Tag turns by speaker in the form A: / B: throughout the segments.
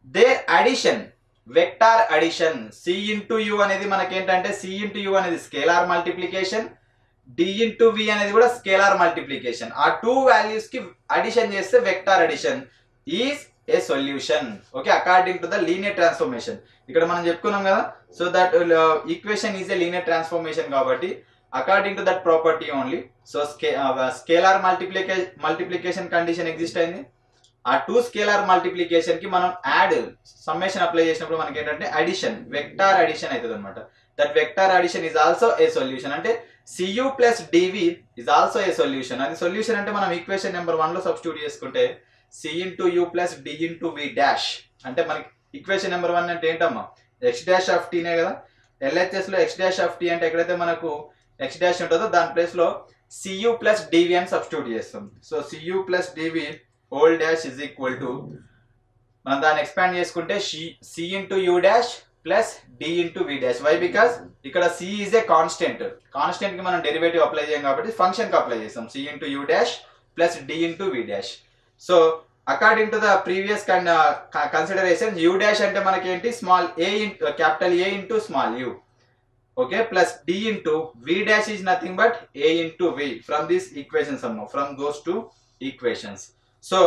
A: There addition, vector addition, C into U అనేది మనకేంటంటే C into U అనేది scalar multiplication, D into V అనేది కూడా స్కేలార్ మల్టిప్లికేషన్. ఆ టూ వాల్యూస్ కి అడిషన్ చేస్తే vector addition is a solution. Okay, according to the linear transformation. ఇక్కడ మనం చెప్పుకున్నాం కదా, so that equation is a linear transformation కాబట్టి according to that property only. So scalar multiplication condition exist అయింది. ఆ two scalar multiplication కి మనం add summation apply చేసినప్పుడు మనకి ఏంటంటే అడిషన్, వెక్టార్ అడిషన్ అవుతుంది అనమాట. That vector addition is also a solution. అంటే CU plus DV is also a solution. అది సొల్యూషన్ అంటే మనం ఈక్వేషన్ నెంబర్ 1 లో సబ్స్టిట్యూట్ చేసుకుంటే C into U plus D into V dash అంటే మనకి ఈక్వేషన్ నెంబర్ 1 అంటే ఏంటమ్మా, ఎక్స్ డాష్ ఆఫ్ టీనే కదా. ఎల్హెచ్ఎస్ లో ఎక్స్ డాష్ ఆఫ్ టీ అంటే ఎక్కడైతే మనకు ఎక్స్ డాష్ ఉంటుందో దాని ప్లేస్ లో సియు ప్లస్ డివి అని సబ్స్టిట్యూట్ చేస్తాం. So CU plus DV whole dash is equal to, మనం దాన్ని ఎక్స్పాండ్ చేసుకుంటే C into U dash plus D into V dash. Why? Because ఇక్కడ C is a constant. Constant కి మనం డెరివేటివ్ అప్లై చేయం కాబట్టి ఫంక్షన్ కి అప్లై చేస్తాం, C into U dash plus D into V dash. So according to the previous consideration, U dash అంటే మనకేంటి, small A capital A into small U. Okay, plus D into V dash is nothing but A into V from this equation some, from those two equations. So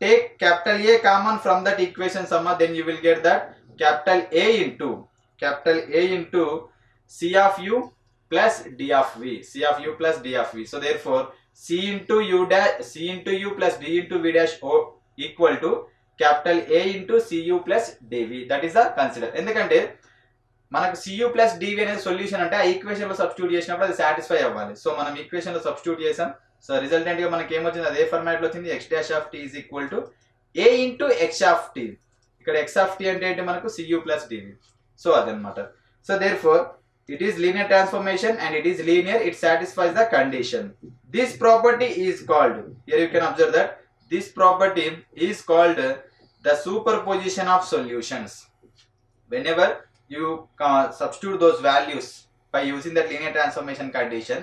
A: take capital A common from that equation summa, then you will get that capital A into C of U plus D of V, C of U plus D of V. So therefore C into U plus D into V dash equal to capital A into CU plus DV. That is the consider. ఎందుకంటే మనకు CU plus DV అనేది solution అంటే ఆ equation లో substitute చేసినప్పుడు అది satisfy అవ్వాలి. So మనం ఈక్వేషన్ లో సబ్స్టిట్యూట్ చేసాం. సో రిజల్టెంట్ గా మనకి ఏమొచ్చింది, అదే ఫార్మాట్ లో వచ్చింది, X dash of T is equal to A into X of T. ఇక్కడ ఎక్స్ ఆఫ్ టీ అంటే ఏంటి మనకు, సియు ప్లస్ డివి. సో అదనమాట. So therefore it is linear transformation and it is linear, it satisfies the condition. This property is called, here you can observe that this property is called the superposition of solutions. whenever you substitute those values by using that linear transformation condition,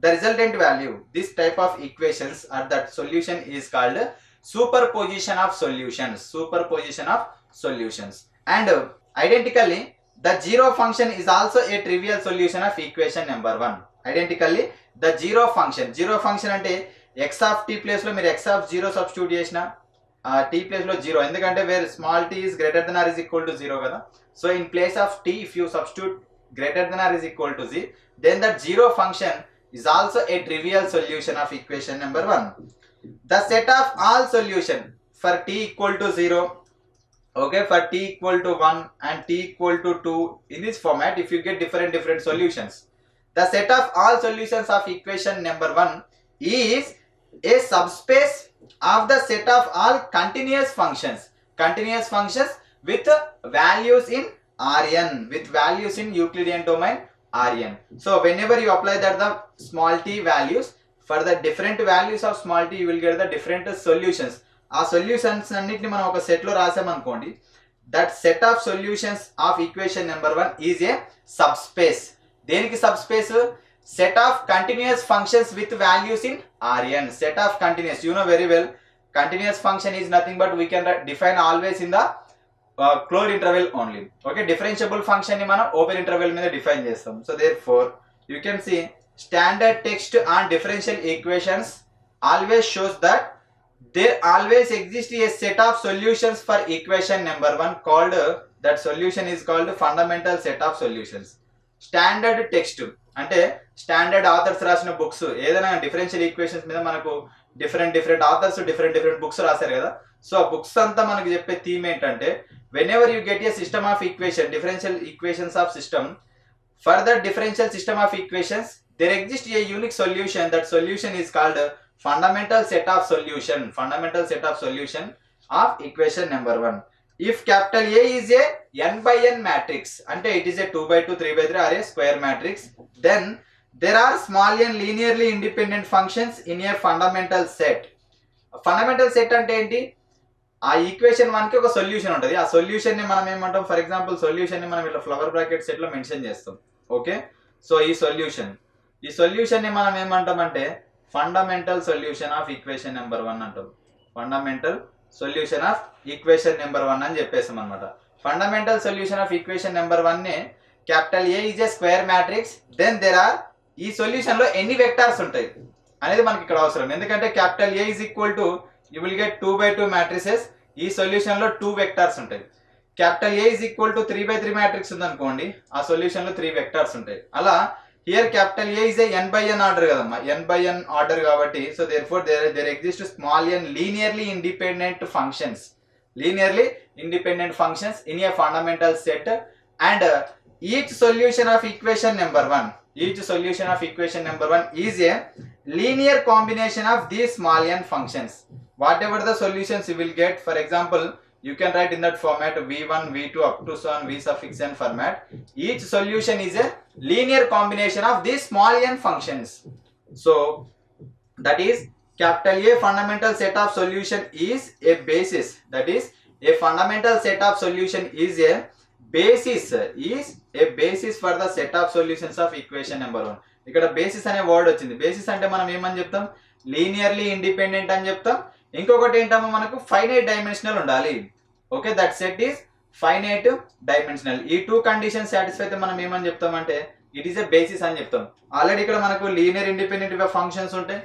A: the resultant value, this type of equations or that solution is called superposition of solutions. Superposition of solutions. And identically the zero function is also a trivial solution of equation number 1. Identically the zero function అంటే x of t place లో మీరు x of 0 substitute చేసిన t place లో 0, ఎందుకంటే where small t is greater than or is equal to 0 కదా. So in place of t if you substitute greater than or is equal to 0, then that zero function is also a trivial solution of equation number 1. The set of all solution for t equal to 0, okay, for t equal to 1 and t equal to 2, in this format if you get different solutions, the set of all solutions of equation number 1 is a subspace of the set of all continuous functions with values in Rn, with values in Euclidean domain Rn. So whenever you apply that the small t values, for the different values of small t you will get the different solutions. ఆ solutions అన్నిటిని మనం ఒక set లో రాసాం అనుకోండి, that set of solutions of equation number 1 is a subspace. దేనికి subspace? Set of continuous functions with values in Rn. Set of continuous, you know very well, continuous function is nothing but we can define always in the closed interval only. Okay, differentiable function ని మనం open interval మీద define చేస్తాం. So therefore you can see standard text on differential equations always shows that there always exists a set of solutions for equation number 1 called, that solution is called fundamental set of solutions. Standard text అంటే standard authors రాసిన books, ఏదైనా differential equations మీద మనకు different authors different books రాశారు కదా. So ఆ books అంతా మనకు చెప్పే థీమ్ ఏంటంటే, whenever you get a system of equation, differential equations of system, for the differential system of equations there exists a unique solution. That solution is called fundamental set of solution of equation number 1. If capital A is a n by n matrix, ante it is a 2 by 2 3 by 3 or a square matrix, then there are small n linearly independent functions in a fundamental set. Fundamental set ante enti, ఆ equation 1 కి ఒక solution ఉంటుంది. ఆ solution ని మనం ఏమంటాం, for example solution ని మనం ఇట్లా ఫ్లవర్ బ్రాకెట్ సెట్ లో మెన్షన్ చేస్తాం. ఓకే, సో ఈ సొల్యూషన్ ని మనం ఏమంటాం అంటే fundamental solution of equation number 1 అంటాం. Fundamental solution of equation number 1 అని చెప్పేసాం అనమాట. Fundamental solution of equation number 1 నే capital A is a square matrix, then there are, ఈ సొల్యూషన్ లో ఎన్ని వెక్టార్స్ ఉంటాయి అనేది మనకి ఇక్కడ అవసరం. ఎందుకంటే capital A is equal to you will get 2/2 matrices. ఈ సొల్యూషన్ లో 2 వెక్టార్స్ ఉంటాయి. Capital A is equal to 3/3 matrix ఉందనుకోండి, ఆ సొల్యూషన్ లో 3 వెక్టార్స్ ఉంటాయి. అలా here capital A is a n/n order కదమ్మా, n/n ఆర్డర్ కాబట్టి so therefore there exist small n linearly independent functions, linearly independent functions in a fundamental set, and each solution of equation number 1, each solution of equation number 1 is a linear combination of these small n functions. Whatever the solutions you will get, for example you can write in that format v1 v2 up to so on v suffix n format. Each solution is a linear combination of these small n functions. So that is capital A fundamental set of solution is a basis, that is a fundamental set of solution is a basis for the set of solutions of equation number 1. ఇక్కడ basis అనే word వచ్చింది. Basis అంటే మనం ఏమని చెప్తాం, linearly independent అని చెప్తాం. ఇంకొకటి ఏంటమ్మా, మనకు ఫైనైట్ డైమెన్షనల్ ఉండాలి. Okay, that set is finite dimensional. ఈ 2 కండిషన్స్ సాటిస్ఫై అయితే మనం ఏమని చెప్తామంటే ఇట్ ఈస్ ఎ బేసిస్ అని చెప్తాం. ఆల్రెడీ ఇక్కడ మనకు లీనియర్ ఇండిపెండెంట్ ఫంక్షన్స్ ఉంటాయి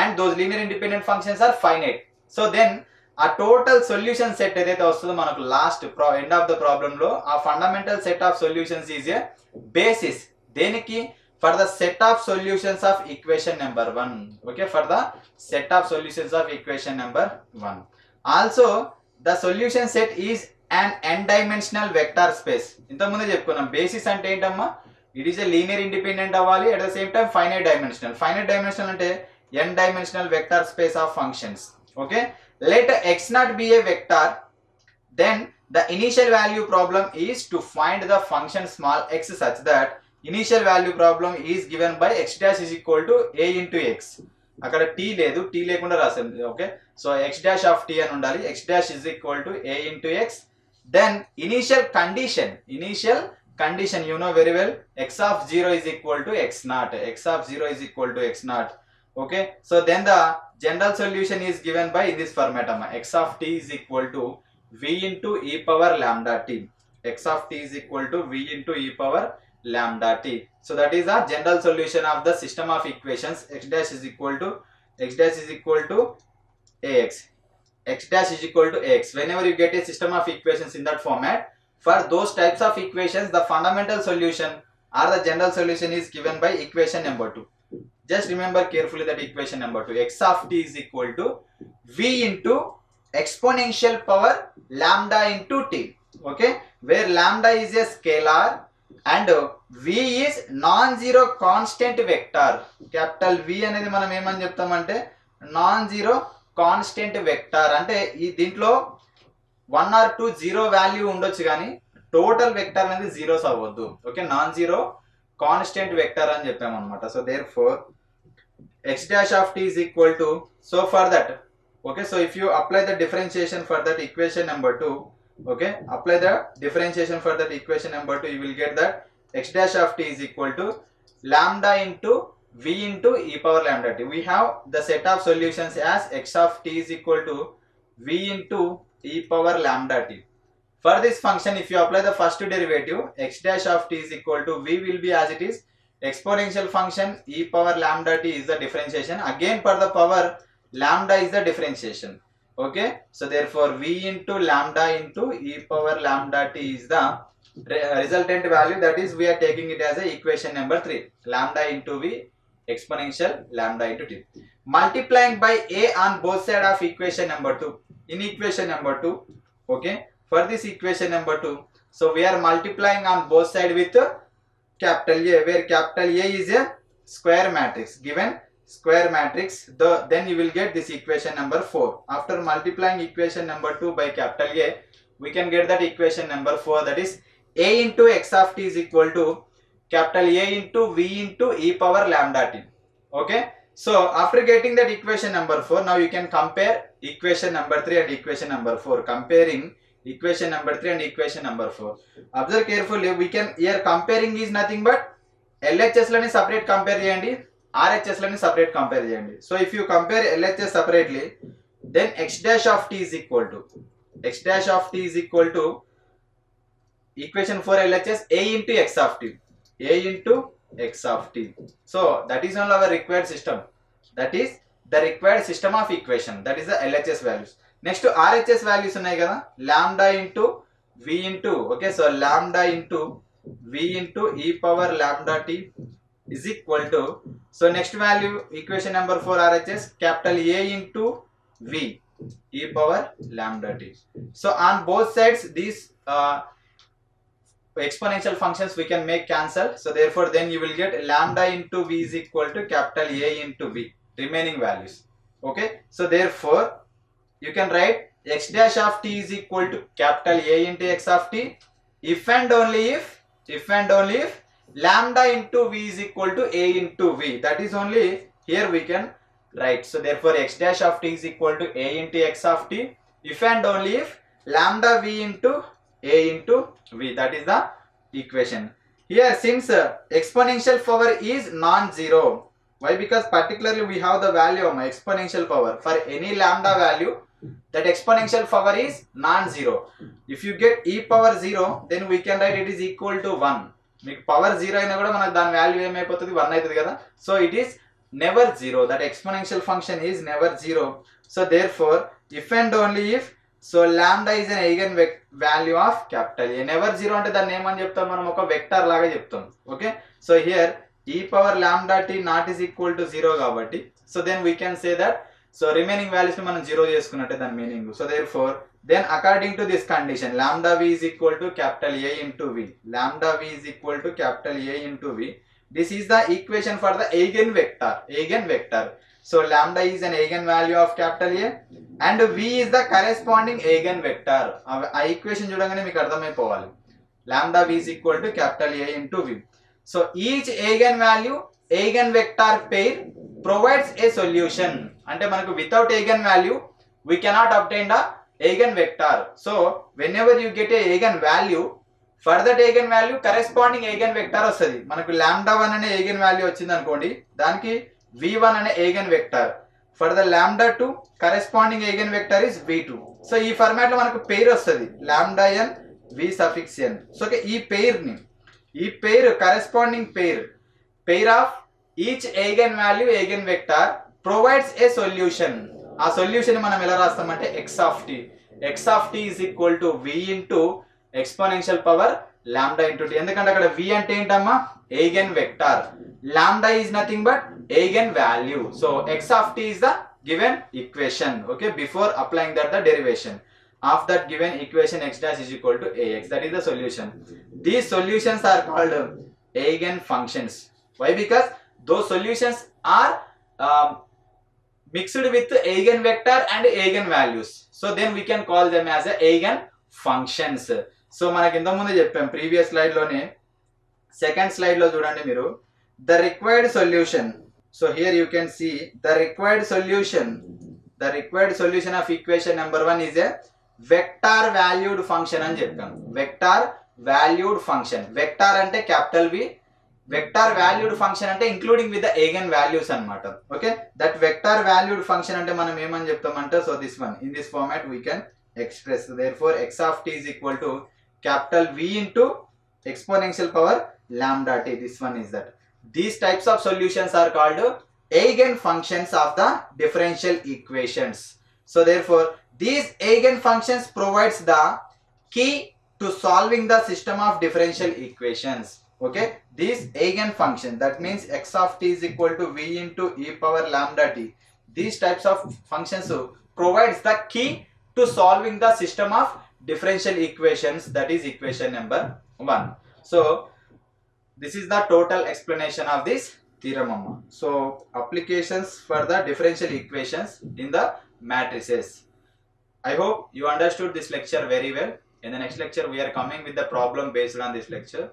A: and those linear independent functions are finite. So then ఆ టోటల్ సొల్యూషన్ సెట్ ఏదైతే వస్తుందో మనకు last end of the problem లో, ఆ fundamental set of solutions is a basis. దేనికి? For the set of solutions of equation number 1. Okay, for the set of solutions of equation number 1. Also the solution set is an n dimensional vector space. ఇంతకుముందే చెప్పుకున్నాం basis అంటే ఏంటమ్మా, it is a linear independent అవ్వాలి, at the same time finite dimensional. Finite dimensional అంటే n dimensional vector space of functions. Okay, let x0 be a vector, then the initial value problem is to find the function small x such that initial value problem is given by x dash is equal to a into x. అక్కడ t లేదు, t లేకుండా రాసాను. Okay, so x dash of t అని ఉండాలి. x dash is equal to a into x. then initial condition you know very well, x of 0 is equal to x0, x of 0 is equal to x0. Okay, so then the general solution is given by in this format, x of t is equal to v into e power lambda t. x of t is equal to v into e power lambda t. So that is the general solution of the system of equations. X dash is equal to ax. X dash is equal to ax. Whenever you get a system of equations in that format, for those types of equations the fundamental solution or the general solution is given by equation number 2. Just remember carefully that equation number 2. X of t is equal to v into exponential power lambda into t. Okay, where lambda is a scalar and v is non-zero constant vector. Capital V అనేది మనం ఏమని చెప్తామంటే non-zero constant vector. అంటే ఈ దీంట్లో 1 or 2 zero value ఉండొచ్చు కానీ total vector అనేది జీరోస్ అవ్వద్దు. ఓకే, non-zero constant vector అని చెప్పాము అనమాట. So therefore x dash of t is equal to, so for that, okay, so if you apply the differentiation for that equation number 2, okay, apply the differentiation for that equation number 2, you will get that x dash of t is equal to lambda into v into e power lambda t. We have the set of solutions as x of t is equal to v into e power lambda t. For this function, if you apply the first derivative, x dash of t is equal to v will be as it is, exponential function e power lambda t is the differentiation, again for the power lambda is the differentiation. Okay, so therefore v into lambda into e power lambda t is the resultant value, that is we are taking it as a equation number 3, lambda into v exponential lambda into t. Multiplying by a on both sides of equation number 2. In equation number 2, okay, for this equation number 2, so we are multiplying on both sides with capital A, where capital A is a square matrix, given square matrix, then you will get this equation number 4. After multiplying equation number 2 by capital A, we can get that equation number 4, that is a into x of t is equal to capital A into v into e power lambda t. Okay, so after getting that equation number 4, now you can compare equation number 3 and equation number 4. Comparing equation number 3 and equation number 4. Observe carefully, we can here comparing is nothing but LHS లని separate compare చేయండి, RHS లని separate compare చేయండి. So if you compare LHS separately, then x dash of t is equal to equation for LHS a into x of t, a into x of t. So that is only our required system. That is the required system of equation. That is the LHS values. Next RHS values ఉన్నాయి కదా, lambda into v into, okay, so lambda into v into e power lambda t is equal to, so next value equation number 4 RHS capital A into v e power lambda t. So on both sides these exponential functions we can make cancel, so therefore then you will get lambda into v is equal to capital A into v remaining values. Okay, so therefore you can write x dash of t is equal to capital A into x of t if and only if lambda into v is equal to a into v. That is only here we can write. So therefore x dash of t is equal to a into x of t if and only if lambda v into a into v. That is the equation. Here since exponential power is non-zero, why? Because particularly we have the value of my exponential power for any lambda value, that exponential power is non-zero. If you get e power 0, then we can write it is equal to 1. మీకు power 0 అయినా కూడా మనకు దాని value ఏమైపోతుంది 1 అవుతుంది కదా. So it is never 0, that exponential function is never 0. So therefore if and only if, so lambda is an eigenvalue of capital A. Never 0 అంటే దాన్ని ఏమని చెప్తాం మనం, ఒక వెక్టర్ లాగా చెప్తాం. Okay, so here e power lambda t not is equal to 0 కాబట్టి, so then we can say that, so remaining values ని మనం 0 చేసుకున్నట్టే దాని meaning. So therefore then according to this condition lambda v is equal to capital A into v, lambda v is equal to capital A into v. This is the equation for the eigenvector. So lambda is an eigenvalue of capital A and v is the corresponding eigenvector. ఆ equation చూడగానే మీకు అర్థమైపోవాలి. lambda v is equal to capital A into v. So each eigenvalue eigenvector pair provides a solution. అంటే మనకు without eigenvalue we cannot obtain the eigenvector. So whenever you get a eigenvalue, for that eigenvalue corresponding eigenvector వస్తుంది. మనకు lambda 1 అనే eigenvalue వచ్చింది అనుకోండి, దానికి v1 అనే eigenvector. For the lambda 2 corresponding eigenvector is v2. So ఈ ఫార్మాట్ లో మనకు పెయిర్ వస్తుంది lambda n v suffix n. So ఈ pair corresponding pair of each eigenvalue eigenvector provides a solution. ఆ సొల్యూషన్ మనం ఎలా రాస్తామంటే x of t is equal to v into exponential power lambda into t. ఎందుకంటే అక్కడ v అంటే ఏంటమ్మా, eigen vector, lambda is nothing but eigen value. So x of t is the given equation. Okay, before applying that the derivation of that given equation x dash is equal to ax. That is the solution. These solutions are called eigen functions. Why? Because those solutions are mixed with eigenvector and eigenvalues. So then we can call them as a eigen functions. So మనకి ఇంత ముందు చెప్పాం previous slide లోనే, second slide లో చూడండి మీరు, the required solution. So here you can see the required solution of equation number 1 is a vector valued function అని చెప్పాం. వెక్టార్ వాల్యూడ్ ఫంక్షన్, వెక్టార్ అంటే capital V, vector valued function అంటే including with the eigen values అన్నమాట. Okay, that vector valued function అంటే మనం ఏమని చెప్తామంటే, so this one in this format we can express. Therefore x of t is equal to capital V into exponential power lambda t. This one is that. These types of solutions are called eigen functions of the differential equations. So therefore these eigen functions provides the key to solving the system of differential equations. Okay, these eigen function, that means x of t is equal to v into e power lambda t. These types of functions provides the key to solving the system of differential equations. That is equation number 1. So this is the total explanation of this theorem. So applications for the differential equations in the matrices. I hope you understood this lecture very well. In the next lecture we are coming with the problem based on this lecture.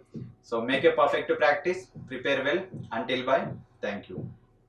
A: So make a perfect practice, prepare well. Until bye, thank you.